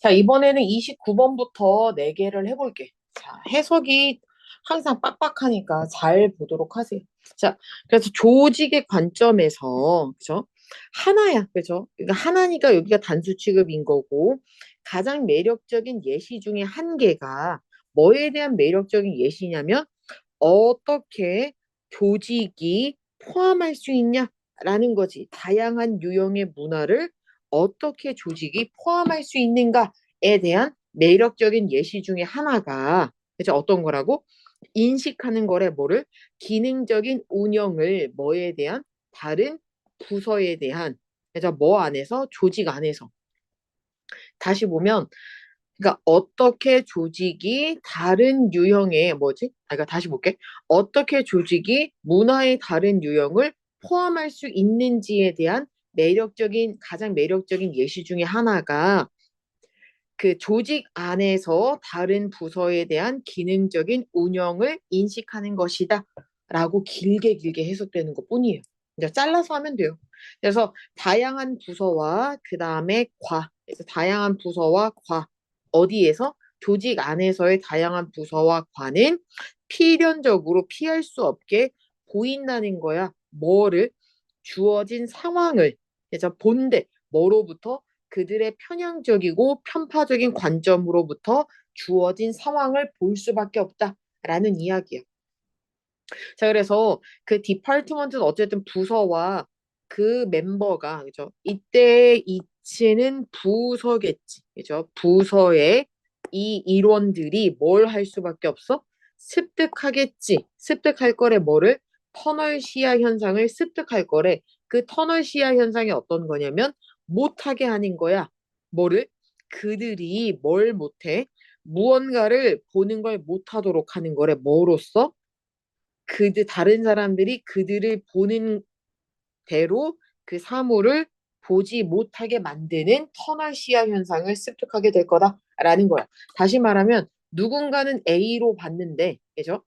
자, 이번에는 29번부터 4개를 해볼게. 자, 해석이 항상 빡빡하니까 잘 보도록 하세요. 자, 그래서 조직의 관점에서, 그죠? 하나야, 그죠? 그러니까 하나니까 여기가 단수 취급인 거고, 가장 매력적인 예시 중에 한 개가 뭐에 대한 매력적인 예시냐면, 어떻게 조직이 포함할 수 있냐라는 거지. 다양한 유형의 문화를 어떻게 조직이 포함할 수 있는가에 대한 매력적인 예시 중에 하나가 그죠? 어떤 거라고? 인식하는 거래 뭐를? 기능적인 운영을 뭐에 대한 다른 부서에 대한 그래서 뭐 안에서 조직 안에서 다시 보면 그러니까 어떻게 조직이 다른 유형의 뭐지? 그러니까 다시 볼게. 어떻게 조직이 문화의 다른 유형을 포함할 수 있는지에 대한 가장 매력적인 예시 중에 하나가 그 조직 안에서 다른 부서에 대한 기능적인 운영을 인식하는 것이다. 라고 길게 길게 해석되는 것 뿐이에요. 이제 잘라서 하면 돼요. 그래서 다양한 부서와 그 다음에 그래서 다양한 부서와 어디에서? 조직 안에서의 다양한 부서와 과는 필연적으로 피할 수 없게 보인다는 거야. 뭐를? 주어진 상황을. 그래서 본데, 뭐로부터? 그들의 편향적이고 편파적인 관점으로부터 주어진 상황을 볼 수밖에 없다라는 이야기야. 자, 그래서 그 디파트먼트는 어쨌든 부서와 그 멤버가, 그죠? 이때 이치는 부서겠지. 그죠? 부서의 이 일원들이 뭘 할 수밖에 없어? 습득하겠지. 습득할 거래 뭐를? 터널 시야 현상을 습득할 거래. 그 터널 시야 현상이 어떤 거냐면 못하게 하는 거야. 뭐를? 그들이 뭘 못해? 무언가를 보는 걸 못하도록 하는 거래. 뭐로써? 다른 사람들이 그들을 보는 대로 그 사물을 보지 못하게 만드는 터널 시야 현상을 습득하게 될 거다라는 거야. 다시 말하면 누군가는 A로 봤는데, 그죠?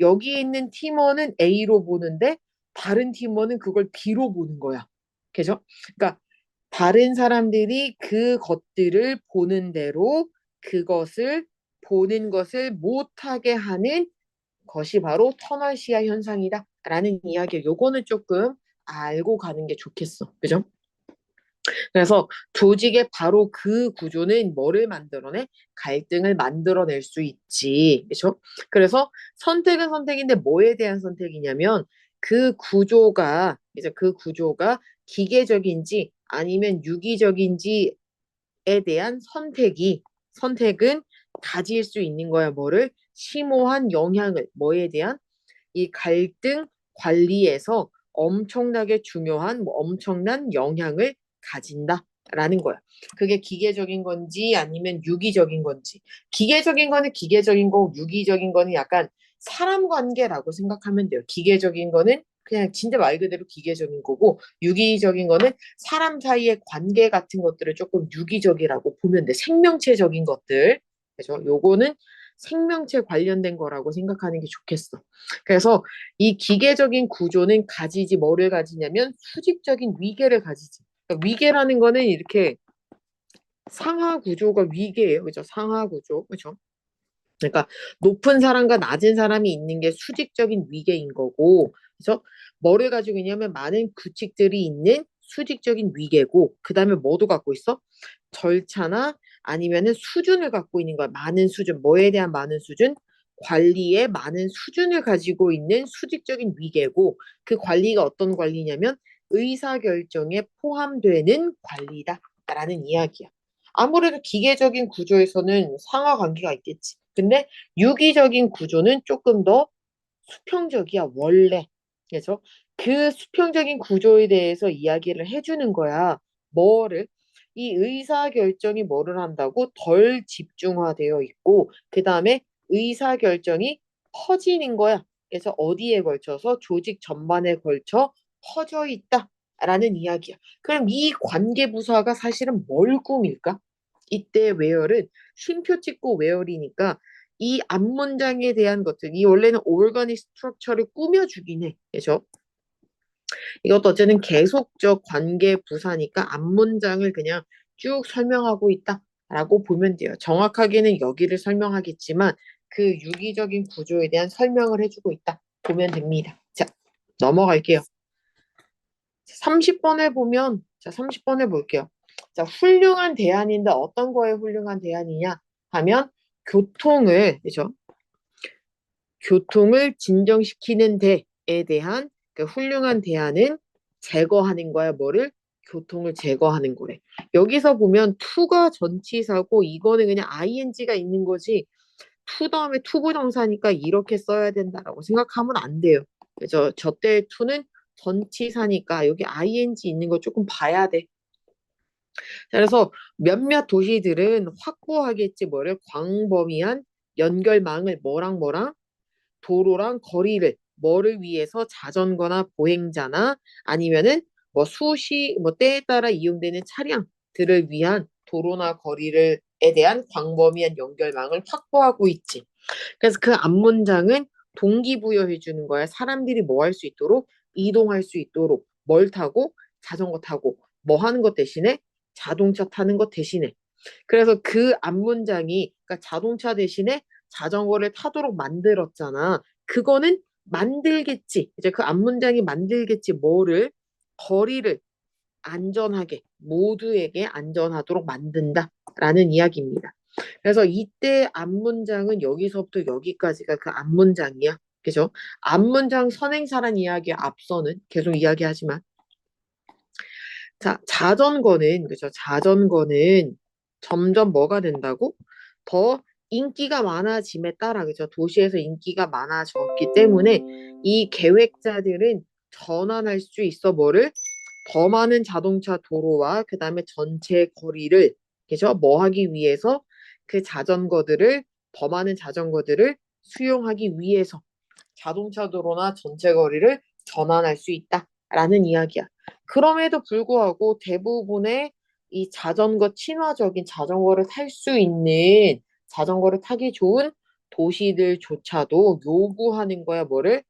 여기 있는 팀원은 A로 보는데 다른 팀원은 그걸 B로 보는 거야. 그죠? 그러니까 다른 사람들이 그것들을 보는 대로 그것을 보는 것을 못하게 하는 것이 바로 터널 시야 현상이다라는 이야기. 요거는 조금 알고 가는 게 좋겠어. 그죠? 그래서 조직의 바로 그 구조는 뭐를 만들어내? 갈등을 만들어낼 수 있지. 그죠? 그래서 선택은 선택인데 뭐에 대한 선택이냐면 이제 그 구조가 기계적인지 아니면 유기적인지에 대한 선택은 가질 수 있는 거야. 뭐를? 심오한 영향을, 뭐에 대한? 이 갈등 관리에서 엄청나게 중요한, 엄청난 영향을 가진다라는 거야. 그게 기계적인 건지 아니면 유기적인 건지. 기계적인 거는 기계적인 거고 유기적인 거는 약간 사람 관계라고 생각하면 돼요. 기계적인 거는 그냥 진짜 말 그대로 기계적인 거고 유기적인 거는 사람 사이의 관계 같은 것들을 조금 유기적이라고 보면 돼. 생명체적인 것들. 그래서 요거는 생명체 관련된 거라고 생각하는 게 좋겠어. 그래서 이 기계적인 구조는 뭐를 가지냐면 수직적인 위계를 가지지. 그러니까 위계라는 거는 이렇게 상하 구조가 위계예요. 그죠? 상하 구조. 그죠? 그러니까 높은 사람과 낮은 사람이 있는 게 수직적인 위계인 거고, 그래서 뭐를 가지고 있냐면 많은 규칙들이 있는 수직적인 위계고, 그 다음에 뭐도 갖고 있어? 절차나 아니면은 수준을 갖고 있는 거야. 많은 수준. 뭐에 대한 많은 수준? 관리의 많은 수준을 가지고 있는 수직적인 위계고, 그 관리가 어떤 관리냐면 의사결정에 포함되는 관리다라는 이야기야. 아무래도 기계적인 구조에서는 상하 관계가 있겠지. 근데 유기적인 구조는 조금 더 수평적이야, 원래. 그래서 그 수평적인 구조에 대해서 이야기를 해주는 거야. 뭐를? 이 의사결정이 뭐를 한다고? 덜 집중화되어 있고, 그 다음에 의사결정이 퍼지는 거야. 그래서 어디에 걸쳐서? 조직 전반에 걸쳐 퍼져 있다. 라는 이야기야. 그럼 이 관계부사가 사실은 뭘 꾸밀까? 이때 웨어는 쉼표 찍고 웨어리니까 이 앞문장에 대한 것들, 이 원래는 오르가닉 스트럭처를 꾸며주긴 해. 그죠? 이것도 어쨌든 계속적 관계 부사니까 앞문장을 그냥 쭉 설명하고 있다. 라고 보면 돼요. 정확하게는 여기를 설명하겠지만 그 유기적인 구조에 대한 설명을 해주고 있다. 보면 됩니다. 자, 넘어갈게요. 30번을 보면, 자, 30번을 볼게요. 자, 훌륭한 대안인데 어떤 거에 훌륭한 대안이냐 하면 그죠? 교통을 진정시키는 데에 대한 그 훌륭한 대안은 제거하는 거야. 뭐를? 교통을 제거하는 거래. 여기서 보면 to가 전치사고 이거는 그냥 ing가 있는 거지. to 다음에 투부정사니까 이렇게 써야 된다라고 생각하면 안 돼요. 그래서 저때 to는 전치사니까 여기 ing 있는 거 조금 봐야 돼. 그래서 몇몇 도시들은 확보하겠지 뭐를 광범위한 연결망을 뭐랑 도로랑 거리를 뭐를 위해서 자전거나 보행자나 아니면은 뭐 뭐 때에 따라 이용되는 차량들을 위한 도로나 거리를 에 대한 광범위한 연결망을 확보하고 있지. 그래서 그 앞문장은 동기부여해 주는 거야. 사람들이 뭐 할 수 있도록 이동할 수 있도록 뭘 타고 자전거 타고 뭐 하는 것 대신에 자동차 타는 것 대신에 그래서 그 앞문장이 그러니까 자동차 대신에 자전거를 타도록 만들었잖아. 그거는 만들겠지. 이제 그 앞문장이 만들겠지. 뭐를 거리를 안전하게 모두에게 안전하도록 만든다라는 이야기입니다. 그래서 이때 앞문장은 여기서부터 여기까지가 그 앞문장이야. 그죠? 앞문장 선행사란 이야기 앞서는 계속 이야기하지만 자, 자전거는 그죠? 자전거는 점점 뭐가 된다고? 더 인기가 많아짐에 따라 그죠? 도시에서 인기가 많아졌기 때문에 이 계획자들은 전환할 수 있어 뭐를 더 많은 자동차 도로와 그다음에 전체 거리를 그죠? 뭐 하기 위해서 그 자전거들을 더 많은 자전거들을 수용하기 위해서 자동차 도로나 전체 거리를 전환할 수 있다라는 이야기야. 그럼에도 불구하고 대부분의 이 자전거 친화적인 자전거를 탈 수 있는 자전거를 타기 좋은 도시들조차도 요구하는 거야. 뭐를?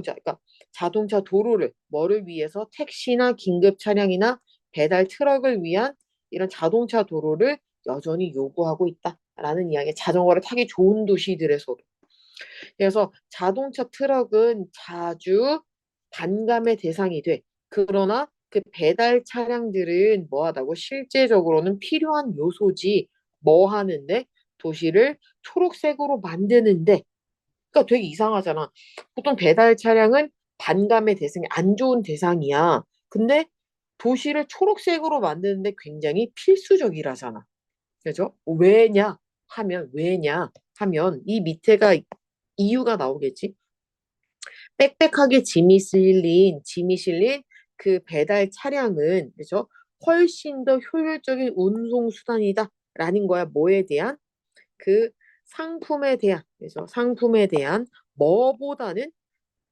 그러니까 자동차 도로를 뭐를 위해서 택시나 긴급 차량이나 배달 트럭을 위한 이런 자동차 도로를 여전히 요구하고 있다라는 이야기. 자전거를 타기 좋은 도시들에서도. 그래서 자동차 트럭은 자주 반감의 대상이 돼. 그러나 그 배달 차량들은 뭐 하다고 실제적으로는 필요한 요소지 뭐 하는데 도시를 초록색으로 만드는데 그러니까 되게 이상하잖아. 보통 배달 차량은 반감의 대상이 안 좋은 대상이야. 근데 도시를 초록색으로 만드는데 굉장히 필수적이라잖아. 그죠? 왜냐 하면 이 밑에가 이유가 나오겠지. 빽빽하게 짐이 실린 그 배달 차량은 그죠? 훨씬 더 효율적인 운송 수단이다라는 거야. 뭐에 대한? 그 상품에 대한 그래서 상품에 대한 뭐보다는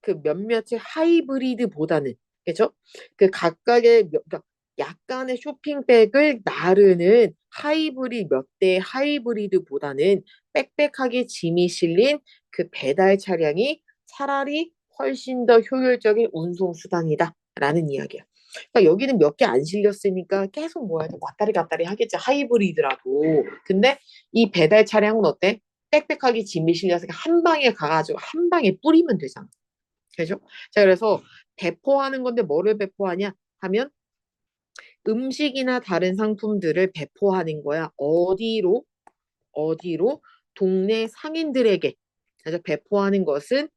그 몇몇의 하이브리드보다는 그죠? 그 각각의 그러니까 약간의 쇼핑백을 나르는 하이브리드 몇 대의 하이브리드보다는 빽빽하게 짐이 실린 그 배달 차량이 차라리 훨씬 더 효율적인 운송 수단이다라는 이야기야. 그러니까 여기는 몇 개 안 실렸으니까 계속 뭐야 왔다리 갔다리 하겠지 하이브리드라도. 근데 이 배달 차량은 어때? 빽빽하게 짐이 실려서 한 방에 가가지고 한 방에 뿌리면 되잖아. 그죠? 자, 그래서 배포하는 건데 뭐를 배포하냐 하면 음식이나 다른 상품들을 배포하는 거야. 어디로? 어디로? 동네 상인들에게. 그래서 배포하는 것은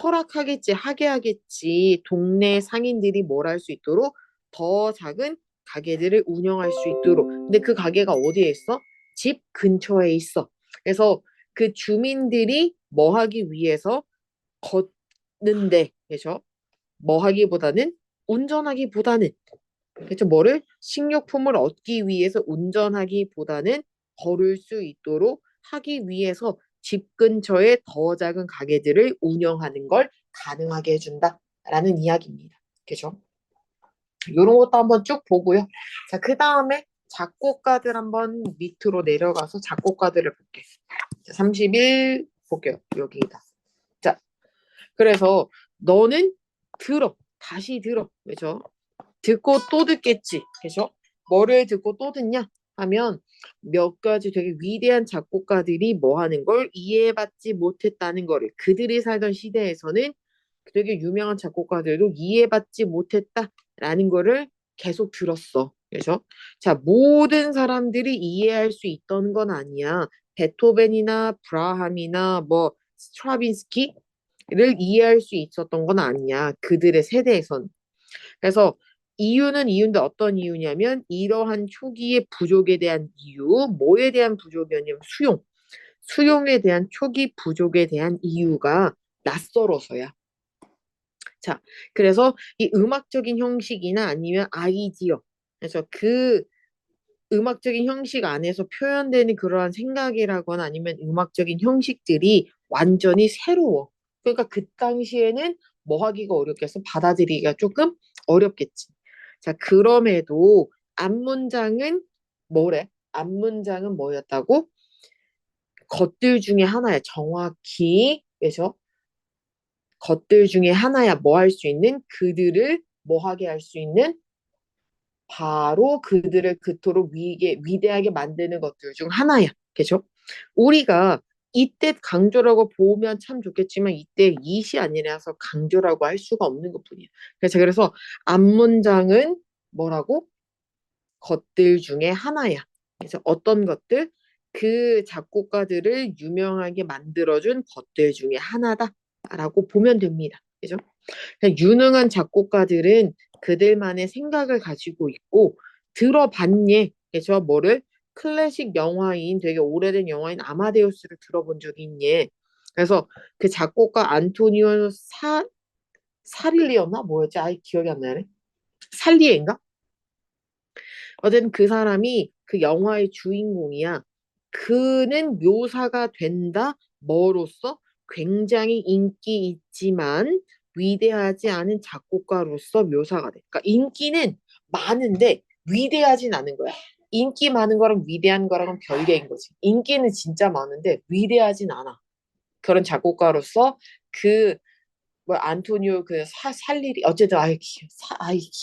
허락하겠지, 하게 하겠지. 동네 상인들이 뭘 할 수 있도록 더 작은 가게들을 운영할 수 있도록. 근데 그 가게가 어디에 있어? 집 근처에 있어. 그래서 그 주민들이 뭐 하기 위해서 걷는데, 그죠? 뭐 하기보다는 운전하기보다는 그렇죠. 뭐를 식료품을 얻기 위해서 운전하기보다는 걸을 수 있도록 하기 위해서 집 근처에 더 작은 가게들을 운영하는 걸 가능하게 해준다라는 이야기입니다. 그죠? 이런 것도 한번 쭉 보고요. 자, 그 다음에 작곡가들 한번 밑으로 내려가서 작곡가들을 볼게요. 31 볼게요. 여기다. 자, 그래서 너는 들어. 다시 들어. 그죠? 듣고 또 듣겠지. 그죠? 뭐를 듣고 또 듣냐? 하면 몇 가지 되게 위대한 작곡가들이 뭐 하는 걸 이해받지 못했다는 거를 그들이 살던 시대에서는 되게 유명한 작곡가들도 이해받지 못했다라는 거를 계속 들었어. 그래서 자, 모든 사람들이 이해할 수 있던 건 아니야. 베토벤이나 브라함이나 뭐 스트라빈스키를 이해할 수 있었던 건 아니야. 그들의 세대에선. 그래서 이유는 이유인데 어떤 이유냐면 이러한 초기의 부족에 대한 이유, 뭐에 대한 부족이었냐면 수용. 수용에 대한 초기 부족에 대한 이유가 낯설어서야. 자, 그래서 이 음악적인 형식이나 아니면 아이디어. 그래서 그 음악적인 형식 안에서 표현되는 그러한 생각이라거나 아니면 음악적인 형식들이 완전히 새로워. 그러니까 그 당시에는 뭐 하기가 어렵겠어? 받아들이기가 조금 어렵겠지. 자, 그럼에도 앞문장은 뭐래? 앞문장은 뭐였다고? 것들 중에 하나야. 정확히. 그래서 것들 중에 하나야. 뭐 할 수 있는? 그들을 뭐 하게 할 수 있는? 바로 그들을 그토록 위대하게 만드는 것들 중 하나야. 그죠? 우리가 이때 강조라고 보면 참 좋겠지만 이때 이시 아니라서 강조라고 할 수가 없는 것뿐이야. 그래서 앞문장은 뭐라고? 것들 중에 하나야. 그래서 어떤 것들? 그 작곡가들을 유명하게 만들어준 것들 중에 하나다라고 보면 됩니다. 그죠? 유능한 작곡가들은 그들만의 생각을 가지고 있고 들어봤니? 그래서 뭐를 클래식 영화인 되게 오래된 영화인 아마데우스를 들어본 적이 있니? 그래서 그 작곡가 안토니오 사릴리였나 뭐였지? 아이 기억이 안 나네. 살리에인가? 어쨌든 그 사람이 그 영화의 주인공이야. 그는 묘사가 된다. 뭐로서? 굉장히 인기 있지만 위대하지 않은 작곡가로서 묘사가 돼. 그러니까 인기는 많은데 위대하진 않은 거야. 인기 많은 거랑 위대한 거랑은 별개인 거지. 인기는 진짜 많은데 위대하진 않아. 그런 작곡가로서 그 뭐 안토니오 그 살리리 어쨌든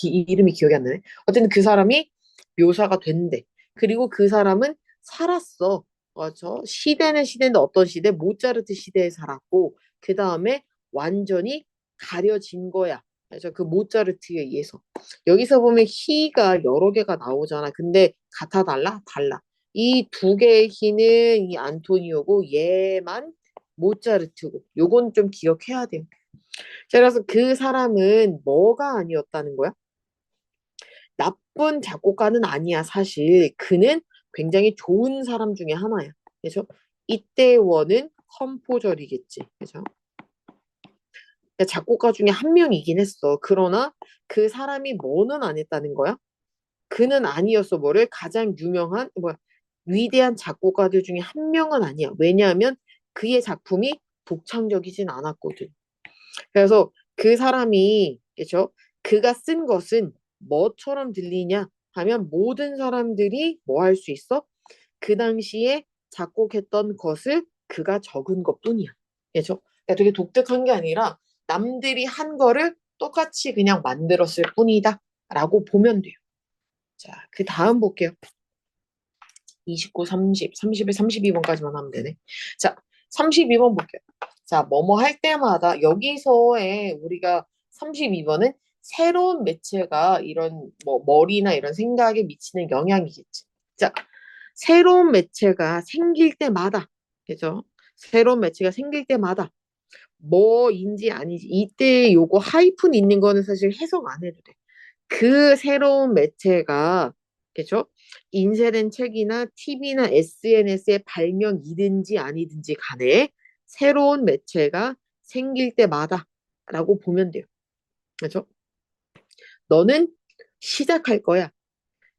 이름이 기억이 안 나네. 어쨌든 그 사람이 묘사가 된대. 그리고 그 사람은 살았어. 맞아. 시대는 시대인데 어떤 시대? 모차르트 시대에 살았고 그 다음에 완전히 가려진 거야. 그래서 그 모차르트에 의해서 여기서 보면 희가 여러 개가 나오잖아. 근데 같아 달라? 달라. 이 두 개의 희는 이 안토니오고 얘만 모차르트고 요건 좀 기억해야 돼요. 그래서 그 사람은 뭐가 아니었다는 거야? 나쁜 작곡가는 아니야, 사실. 그는 굉장히 좋은 사람 중에 하나야. 그래서 이때 원은 컴포저리겠지. 그죠? 그러니까 작곡가 중에 한 명이긴 했어. 그러나 그 사람이 뭐는 안 했다는 거야? 그는 아니었어. 뭐를 가장 유명한 위대한 작곡가들 중에 한 명은 아니야. 왜냐하면 그의 작품이 독창적이진 않았거든. 그래서 그 사람이 그죠? 그가 쓴 것은 뭐처럼 들리냐 하면 모든 사람들이 뭐 할 수 있어? 그 당시에 작곡했던 것을 그가 적은 것뿐이야. 그죠? 그러니까 되게 독특한 게 아니라 남들이 한 거를 똑같이 그냥 만들었을 뿐이다 라고 보면 돼요. 자, 그 다음 볼게요. 29, 30, 31, 32번까지만 하면 되네. 자, 32번 볼게요. 자, 뭐뭐 할 때마다 여기서의 우리가 32번은 새로운 매체가 이런 뭐 머리나 이런 생각에 미치는 영향이겠지. 자, 새로운 매체가 생길 때마다, 그죠? 새로운 매체가 생길 때마다 뭐인지 아닌지 이때 요거 하이픈 있는 거는 사실 해석 안 해도 돼. 그 새로운 매체가 그죠? 인쇄된 책이나 TV나 SNS의 발명이든지 아니든지 간에 새로운 매체가 생길 때마다라고 보면 돼요. 그죠? 너는 시작할 거야.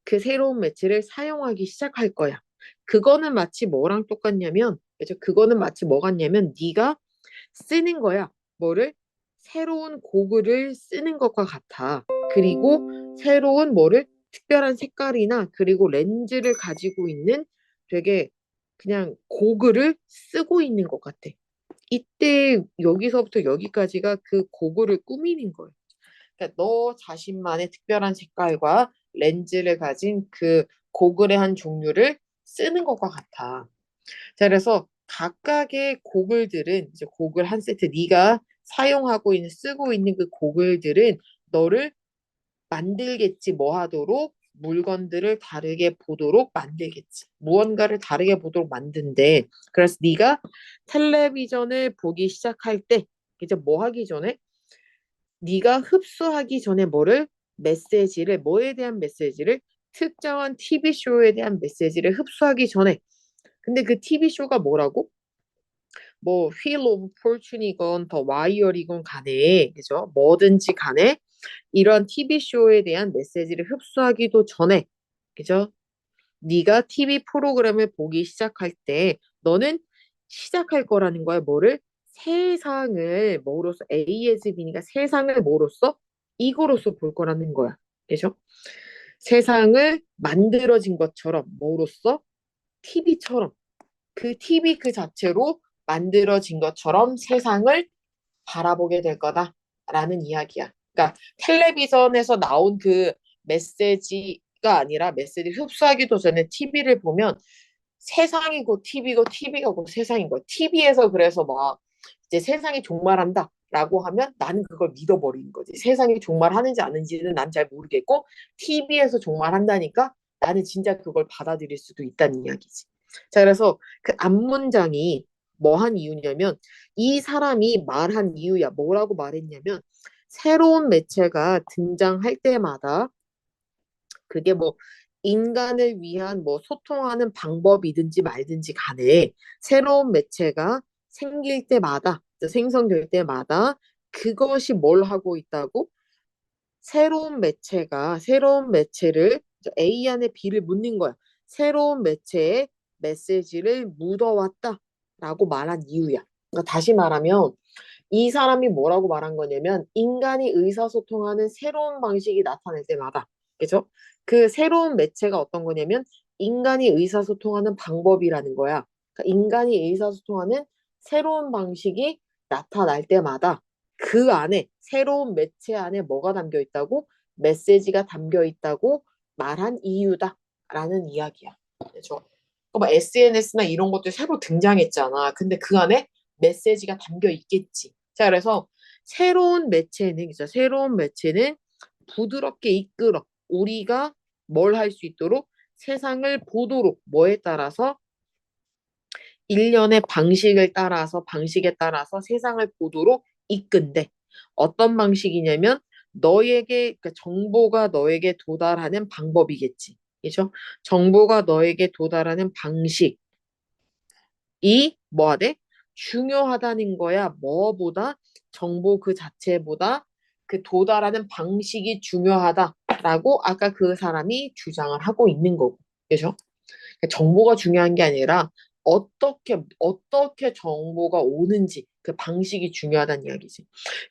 그 새로운 매체를 사용하기 시작할 거야. 그거는 마치 뭐랑 똑같냐면, 그죠? 그거는 마치 뭐 같냐면 네가 쓰는 거야. 뭐를? 새로운 고글을 쓰는 것과 같아. 그리고 새로운 뭐를? 특별한 색깔이나 그리고 렌즈를 가지고 있는 되게 그냥 고글을 쓰고 있는 것 같아. 이때 여기서부터 여기까지가 그 고글을 꾸미는 거예요. 그러니까 너 자신만의 특별한 색깔과 렌즈를 가진 그 고글의 한 종류를 쓰는 것과 같아. 자, 그래서 각각의 고글들은 이제 고글 한 세트 네가 사용하고 있는 쓰고 있는 그 고글들은 너를 만들겠지 뭐 하도록 물건들을 다르게 보도록 만들겠지. 무언가를 다르게 보도록 만든대. 그래서 네가 텔레비전을 보기 시작할 때 이제 뭐 하기 전에 네가 흡수하기 전에 뭐를 메시지를 뭐에 대한 메시지를 특정한 TV쇼에 대한 메시지를 흡수하기 전에 근데 그 TV쇼가 뭐라고? 뭐 휠 오브 포춘이건 더 와이어리건 간에 그죠? 뭐든지 간에 이런 TV쇼에 대한 메시지를 흡수하기도 전에 그죠? 네가 TV 프로그램을 보기 시작할 때 너는 시작할 거라는 거야. 뭐를? 세상을 뭐로서 A as B니까 세상을 뭐로써? 이거로서 볼 거라는 거야. 그죠? 세상을 만들어진 것처럼 뭐로써? TV처럼 그 TV 그 자체로 만들어진 것처럼 세상을 바라보게 될 거다라는 이야기야. 그러니까 텔레비전에서 나온 그 메시지가 아니라 메시지를 흡수하기도 전에 TV를 보면 세상이고 TV고 TV가 고 세상인 거야. TV에서 그래서 막 이제 세상이 종말한다라고 하면 나는 그걸 믿어버리는 거지. 세상이 종말하는지 아닌지는 난 잘 모르겠고 TV에서 종말한다니까 나는 진짜 그걸 받아들일 수도 있다는 이야기지. 자, 그래서 그 앞문장이 뭐 한 이유냐면 이 사람이 말한 이유야. 뭐라고 말했냐면 새로운 매체가 등장할 때마다 그게 뭐 인간을 위한 뭐 소통하는 방법이든지 말든지 간에 새로운 매체가 생길 때마다 생성될 때마다 그것이 뭘 하고 있다고? 새로운 매체를 A 안에 B를 묻는 거야. 새로운 매체에 메시지를 묻어왔다라고 말한 이유야. 그러니까 다시 말하면 이 사람이 뭐라고 말한 거냐면 인간이 의사소통하는 새로운 방식이 나타날 때마다 그죠? 그 새로운 매체가 어떤 거냐면 인간이 의사소통하는 방법이라는 거야. 그러니까 인간이 의사소통하는 새로운 방식이 나타날 때마다 그 안에 새로운 매체 안에 뭐가 담겨 있다고? 메시지가 담겨 있다고 말한 이유다라는 이야기야. 그죠? 뭐 SNS나 이런 것도 새로 등장했잖아. 근데 그 안에 메시지가 담겨 있겠지. 자, 그래서 새로운 매체는 부드럽게 이끌어 우리가 뭘 할 수 있도록 세상을 보도록 뭐에 따라서 일련의 방식에 따라서 세상을 보도록 이끈대. 어떤 방식이냐면 너에게 그러니까 정보가 너에게 도달하는 방법이겠지. 그죠? 정보가 너에게 도달하는 방식이 뭐하대? 중요하다는 거야. 뭐보다 정보 그 자체보다 그 도달하는 방식이 중요하다라고 아까 그 사람이 주장을 하고 있는 거고. 그죠? 정보가 중요한 게 아니라 어떻게 정보가 오는지 그 방식이 중요하다는 이야기지.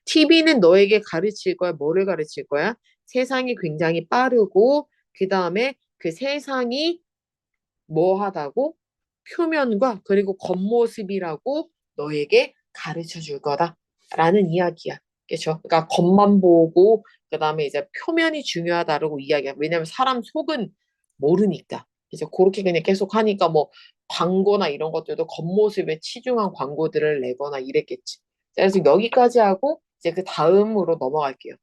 TV는 너에게 가르칠 거야. 뭐를 가르칠 거야? 세상이 굉장히 빠르고 그 다음에 그 세상이 뭐 하다고? 표면과 그리고 겉모습이라고 너에게 가르쳐 줄 거다라는 이야기야. 그렇죠? 그러니까 겉만 보고 그다음에 이제 표면이 중요하다라고 이야기야. 왜냐면 사람 속은 모르니까. 이제 그렇게 그냥 계속 하니까 뭐 광고나 이런 것들도 겉모습에 치중한 광고들을 내거나 이랬겠지. 그래서 여기까지 하고 이제 그 다음으로 넘어갈게요.